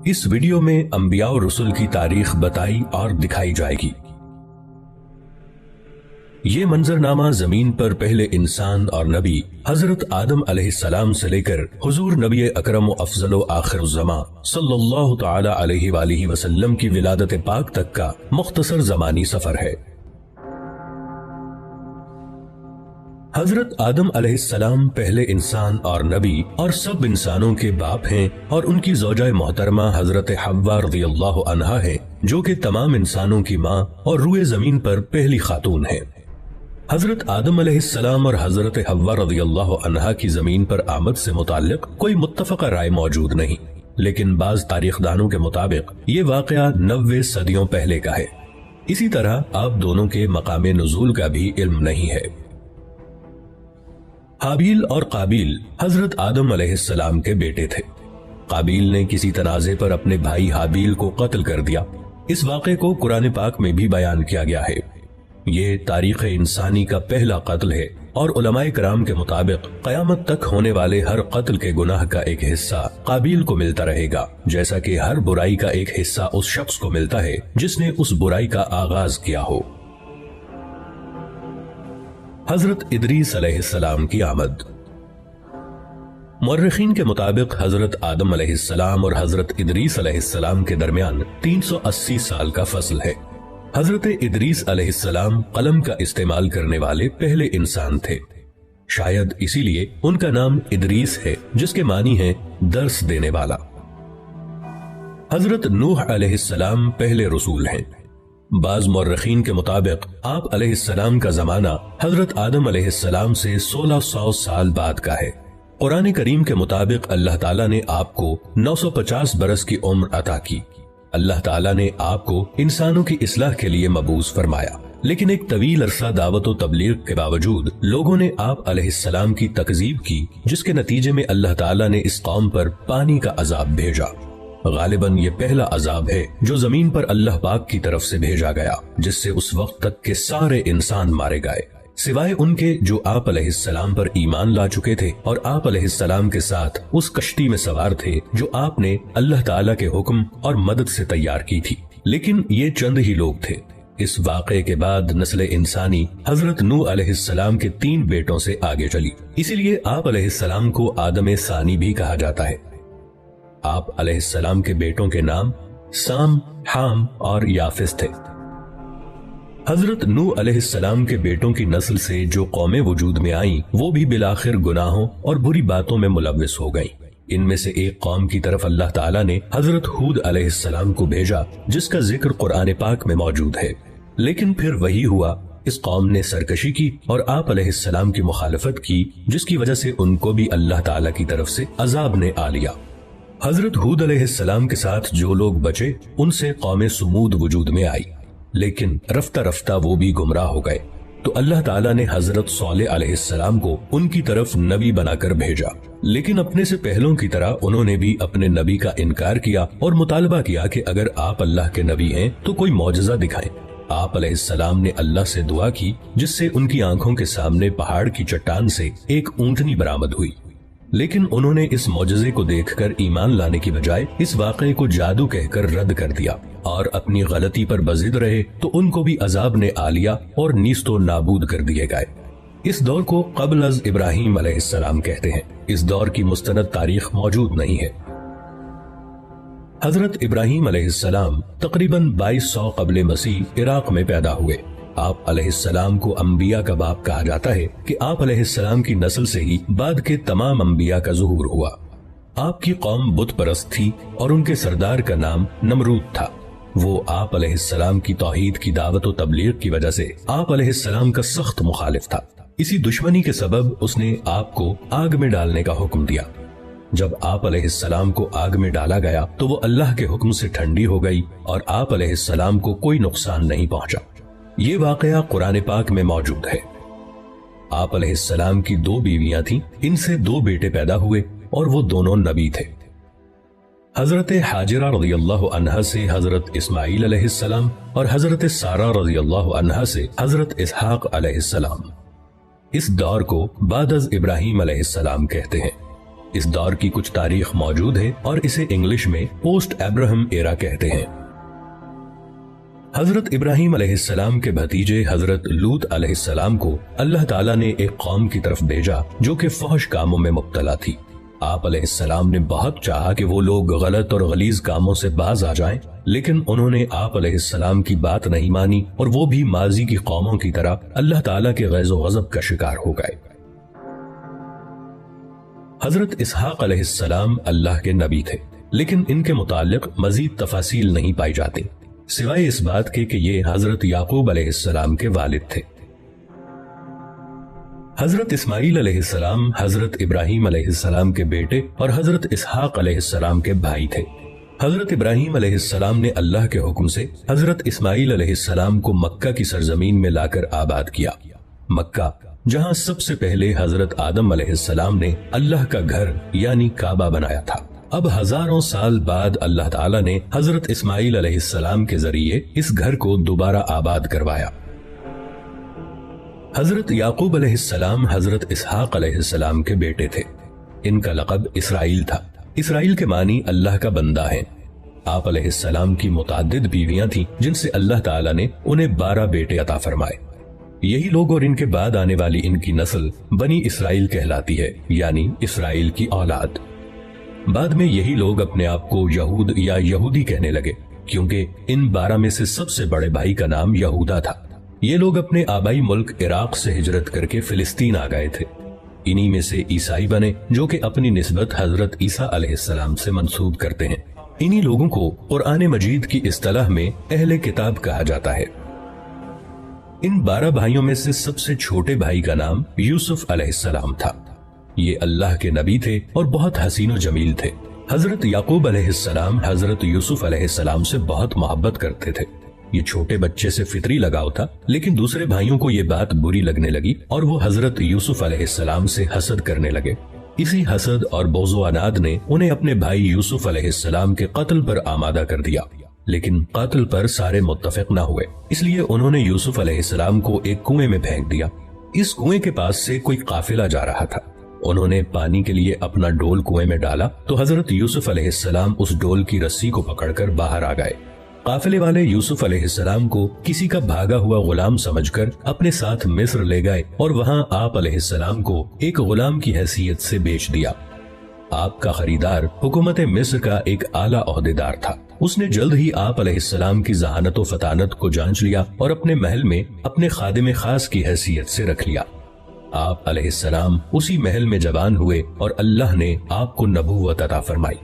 इस वीडियो में अंबिया और रसूल की तारीख बताई और दिखाई जाएगी। ये मंजरनामा जमीन पर पहले इंसान और नबी हजरत आदम अलैहिस्सलाम से लेकर हुजूर नबी अकरम व अफजल व आखिरुज़्ज़मा सल्लल्लाहु तआला अलैहि वसल्लम की विलादत पाक तक का मुख्तसर ज़मानी सफर है। हजरत आदम अलैहिस्सलाम पहले इंसान और नबी और सब इंसानों के बाप हैं और उनकी ज़ौजा मोहतरमा हजरत हव्वा रज़ियल्लाहु अन्हा है, जो कि तमाम इंसानों की माँ और रूए जमीन पर पहली खातून है। हजरत आदम अलैहिस्सलाम और हजरत हव्वा रज़ियल्लाहु अन्हा की जमीन पर आमद से मुताल्लिक कोई मुत्तफ़क़ा राय मौजूद नहीं, लेकिन बाज तारीखदानों के मुताबिक ये वाक़या 90 सदियों पहले का है। इसी तरह आप दोनों के मकामे नुज़ूल का भी इल्म नहीं है। हाबील और काबील हजरत आदम अलैहिस्सलाम के बेटे थे। काबील ने किसी तनाज़े पर अपने भाई हाबील को कत्ल कर दिया। इस वाक़े को कुरान पाक में भी बयान किया गया है। ये तारीख़ इंसानी का पहला कत्ल है और उलमाए कराम के मुताबिक क़यामत तक होने वाले हर कत्ल के गुनाह का एक हिस्सा काबील को मिलता रहेगा, जैसा कि हर बुराई का एक हिस्सा उस शख्स को मिलता है जिसने उस बुराई का आगाज किया हो। हजरत इदरीस अलैहिस्सलाम की आमद। मुअर्रिखीन के मुताबिक हजरत आदम अलैहिस्सलाम और हजरत इदरीस अलैहिस्सलाम के दरमियान 380 साल का फस्ल है। हजरत इदरीस अलैहिस्सलाम कलम का इस्तेमाल करने वाले पहले इंसान थे। शायद इसीलिए उनका नाम इदरीस है, जिसके मानी है दर्स देने वाला। हजरत नूह अलैहिस्सलाम पहले रसूल हैं। बाज मुअर्रिखीन के मुताबिक आप अलैहिस्सलाम का जमाना हजरत आदम अलैहिस्सलाम से 1600 साल बाद का है। कुरान करीम के मुताबिक अल्लाह ताला ने आपको 950 बरस की उम्र अता की। अल्लाह ताला ने आपको इंसानों की इस्लाह के लिए मबूस फरमाया, लेकिन एक तवील अरसा दावत व तबलीग के बावजूद लोगों ने आप अलैहिस्सलाम की तकजीब की, जिसके नतीजे में अल्लाह ताला ने इस कौम पर पानी का अजाब भेजा। गालिबन ये पहला अजाब है जो जमीन पर अल्लाह पाक की तरफ से भेजा गया, जिससे उस वक्त तक के सारे इंसान मारे गए, सिवाय उनके जो आप अलैहिस्सलाम पर ईमान ला चुके थे और आप अलैहिस्सलाम के साथ उस कश्ती में सवार थे जो आपने अल्लाह ताला के हुक्म और मदद से तैयार की थी। लेकिन ये चंद ही लोग थे। इस वाक़े के बाद नस्ल इंसानी हजरत नूह अलैहिस्सलाम के 3 बेटों से आगे चली, इसीलिए आप अलैहिस्सलाम को आदम सानी भी कहा जाता है। आप अलैहिस्सलाम के बेटों के नाम साम, हाम और याफिस थे। हजरत नूह अलैहिस्सलाम के बेटों की नस्ल से जो कौमें वजूद में आईं, वो भी बिलाखिर गुनाहों और बुरी बातों में मुलव्विस हो गईं। इनमें से एक कौम की तरफ अल्लाह ताला ने हजरत हूद अलैहिस्सलाम को भेजा, जिसका जिक्र कुरान पाक में मौजूद है। लेकिन फिर वही हुआ, इस कौम ने सरकशी की और आप अलैहिस्सलाम की मुखालफत की, जिसकी वजह से उनको भी अल्लाह ताला की तरफ से अजाब ने आ लिया। हजरत हूद अलैहिस्सलाम के साथ जो लोग बचे, उनसे कौम सुमूद वजूद में आई, लेकिन रफ्ता रफ्ता वो भी गुमराह हो गए। तो अल्लाह ताला ने हजरत सालेह अलैहिस्सलाम को उनकी तरफ नबी बनाकर भेजा, लेकिन अपने से पहलों की तरह उन्होंने भी अपने नबी का इनकार किया और मुतालबा किया कि अगर आप अल्लाह के नबी हैं तो कोई मौजज़ा दिखाएं। आप अलैहिस्सलाम ने अल्लाह से दुआ की, जिससे उनकी आंखों के सामने पहाड़ की चट्टान से एक ऊंटनी बरामद हुई। लेकिन उन्होंने इस मौजज़े को देखकर ईमान लाने की बजाय इस वाक़े को जादू कहकर रद्द कर दिया और अपनी गलती पर बज़िद रहे, तो उनको भी अजाब ने आ लिया और नीस्तो नाबूद कर दिए गए। इस दौर को क़ब्ल अज़ इब्राहीम अलैहिस्सलाम कहते हैं। इस दौर की मुस्तनद तारीख मौजूद नहीं है। हजरत इब्राहीम अलैहिस्सलाम तकरीबन 2200 क़ब्ल मसीह इराक में पैदा हुए। आप अलैहिस्सलाम को अंबिया का बाप कहा जाता है कि आप अलैहिस्सलाम की नस्ल से ही बाद के तमाम अंबिया का ज़ुहूर हुआ। आपकी कौम बुत परस्त थी और उनके सरदार का नाम नमरूद था। वो आप अलैहिस्सलाम की तौहीद की दावत व तबलीग की वजह से आप अलैहिस्सलाम का सख्त मुखालिफ था। इसी दुश्मनी के सबब उसने आपको आग में डालने का हुक्म दिया। जब आप अलैहिस्सलाम को आग में डाला गया तो वो अल्लाह के हुक्म से ठंडी हो गई और आप अलैहिस्सलाम को कोई नुकसान नहीं पहुंचा। ये वाकया कुरान पाक में मौजूद है। आप अलैहिस्सलाम की 2 बीवियां थीं, इनसे 2 बेटे पैदा हुए और वो दोनों नबी थे। हजरत हाजिरा रज़ियल्लाहु अन्हा से हजरत इस्माईल अलैहिस्सलाम और हजरत सारा रज़ियल्लाहु अन्हा से हजरत इसहाक अलैहिस्सलाम। इस दौर को बाद अज़ इब्राहीम अलैहिस्सलाम कहते हैं। اس دور کی کچھ تاریخ موجود ہے اور اسے انگلش میں پوسٹ ابراہم ایرا کہتے ہیں۔ حضرت ابراہیم علیہ السلام کے بھتیجے حضرت لوط علیہ السلام کو اللہ تعالیٰ نے ایک قوم کی طرف بھیجا جو کہ فحش کاموں میں مبتلا تھی۔ آپ علیہ السلام نے بہت چاہا کہ وہ لوگ غلط اور غلیظ کاموں سے باز آ جائیں، لیکن انہوں نے آپ علیہ السلام کی بات نہیں مانی اور وہ بھی ماضی کی قوموں کی طرح اللہ تعالیٰ کے غیظ و غضب کا شکار ہو گئے۔ حضرت اسحاق علیہ السلام اللہ کے نبی تھے، لیکن ان کے متعلق مزید تفاصیل نہیں پائی جاتی، سوائے اس بات کے کہ یہ حضرت یعقوب علیہ السلام کے والد تھے۔ حضرت اسماعیل علیہ السلام حضرت ابراہیم علیہ السلام کے بیٹے اور حضرت اسحاق علیہ السلام کے بھائی تھے۔ حضرت ابراہیم علیہ السلام نے اللہ کے حکم سے حضرت اسماعیل علیہ السلام کو مکہ کی سرزمین میں لا کر آباد کیا۔ مکہ جہاں سب سے پہلے حضرت آدم علیہ السلام نے اللہ کا گھر یعنی کعبہ بنایا تھا، اب ہزاروں سال بعد اللہ تعالیٰ نے حضرت اسماعیل علیہ السلام کے ذریعے اس گھر کو دوبارہ آباد کروایا۔ حضرت یعقوب علیہ السلام حضرت اسحاق علیہ السلام کے بیٹے تھے۔ ان کا لقب اسرائیل تھا۔ اسرائیل کے معنی اللہ کا بندہ ہے۔ آپ علیہ السلام کی متعدد بیویاں تھیں جن سے اللہ تعالیٰ نے انہیں 12 بیٹے عطا فرمائے۔ یہی لوگ اور ان کے بعد آنے والی ان کی نسل بنی اسرائیل کہلاتی ہے، یعنی اسرائیل کی اولاد۔ بعد میں یہی لوگ اپنے آپ کو یہود یا یہودی کہنے لگے، کیونکہ ان 12 میں سے سب سے بڑے بھائی کا نام یہودا تھا۔ یہ لوگ اپنے آبائی ملک عراق سے ہجرت کر کے فلسطین آ گئے تھے۔ انہی میں سے عیسائی بنے جو کہ اپنی نسبت حضرت عیسیٰ علیہ السلام سے منسوب کرتے ہیں۔ انہی لوگوں کو قرآن مجید کی اصطلاح میں اہل کتاب کہا جاتا ہے۔ ان 12 بھائیوں میں سے سب سے چھوٹے بھائی کا نام یوسف علیہ السلام تھا۔ یہ اللہ کے نبی تھے اور بہت حسین و جمیل تھے۔ حضرت یعقوب علیہ السلام حضرت یوسف علیہ السلام سے بہت محبت کرتے تھے۔ یہ چھوٹے بچے سے فطری لگاؤ تھا، لیکن دوسرے بھائیوں کو یہ بات بری لگنے لگی اور وہ حضرت یوسف علیہ السلام سے حسد کرنے لگے۔ اسی حسد اور بغض و عناد نے انہیں اپنے بھائی یوسف علیہ السلام کے قتل پر آمادہ کر دیا، لیکن قتل پر سارے متفق نہ ہوئے، اس لیے انہوں نے یوسف علیہ السلام کو ایک کنویں میں پھینک دیا۔ اس کنویں کے پاس سے کوئی قافلہ جا رہا تھا۔ انہوں نے پانی کے لیے اپنا ڈول کنویں میں ڈالا تو حضرت یوسف علیہ السلام اس ڈول کی رسی کو پکڑ کر باہر آ گئے۔ قافلے والے یوسف علیہ السلام کو کسی کا بھاگا ہوا غلام سمجھ کر اپنے ساتھ مصر لے گئے اور وہاں آپ علیہ السلام کو ایک غلام کی حیثیت سے بیچ دیا۔ آپ کا خریدار حکومت مصر کا ایک اعلیٰ عہدیدار تھا۔ اس نے جلد ہی آپ علیہ السلام کی ذہانت و فطانت کو جانچ لیا اور اپنے محل میں اپنے خادم خاص کی حیثیت سے رکھ لیا۔ آپ علیہ السلام اسی محل میں جوان ہوئے اور اللہ نے آپ کو نبوت عطا فرمائی۔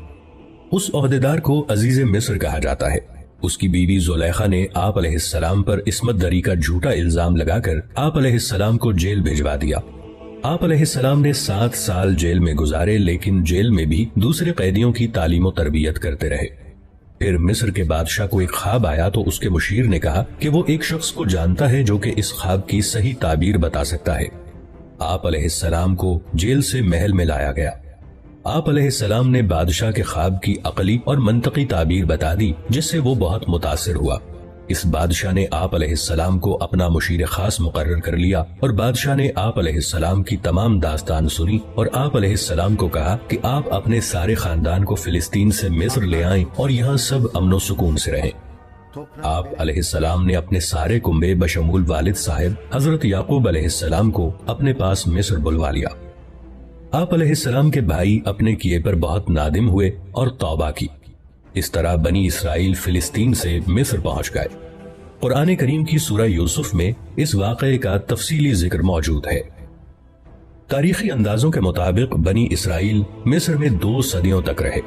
اس عہدیدار کو عزیز مصر کہا جاتا ہے۔ اس کی بیوی زلیخا نے آپ علیہ السلام پر عصمت دری کا جھوٹا الزام لگا کر آپ علیہ السلام کو جیل بھجوا دیا۔ آپ علیہ السلام نے 7 سال جیل میں گزارے، لیکن جیل میں بھی دوسرے قیدیوں کی تعلیم و تربیت کرتے رہے۔ پھر مصر کے بادشاہ کو ایک خواب آیا تو اس کے مشیر نے کہا کہ وہ ایک شخص کو جانتا ہے جو کہ اس خواب کی صحیح تعبیر بتا سکتا ہے۔ آپ علیہ السلام کو جیل سے محل میں لایا گیا۔ آپ علیہ السلام نے بادشاہ کے خواب کی عقلی اور منطقی تعبیر بتا دی، جس سے وہ بہت متاثر ہوا۔ اس بادشاہ نے آپ علیہ السلام کو اپنا مشیر خاص مقرر کر لیا اور بادشاہ نے آپ علیہ السلام کی تمام داستان سنی اور آپ علیہ السلام کو کہا کہ آپ اپنے سارے خاندان کو فلسطین سے مصر لے آئیں اور یہاں سب امن و سکون سے رہیں۔ آپ علیہ السلام نے اپنے سارے کنبے بشمول والد صاحب حضرت یعقوب علیہ السلام کو اپنے پاس مصر بلوا لیا۔ آپ علیہ السلام کے بھائی اپنے کیے پر بہت نادم ہوئے اور توبہ کی۔ اس طرح بنی اسرائیل فلسطین سے مصر پہنچ گئے۔ قرآن کریم کی سورہ یوسف میں اس واقعے کا تفصیلی ذکر موجود ہے۔ تاریخی اندازوں کے مطابق بنی اسرائیل مصر میں 2 صدیوں تک رہے۔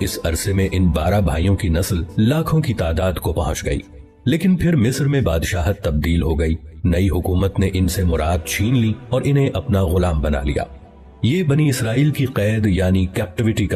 اس عرصے میں ان 12 بھائیوں کی نسل لاکھوں کی تعداد کو پہنچ گئی، لیکن پھر مصر میں بادشاہت تبدیل ہو گئی۔ نئی حکومت نے ان سے مراد چھین لی اور انہیں اپنا غلام بنا لیا۔ یہ بنی اسرائیل کی قید یعنی کیپٹیوٹی کا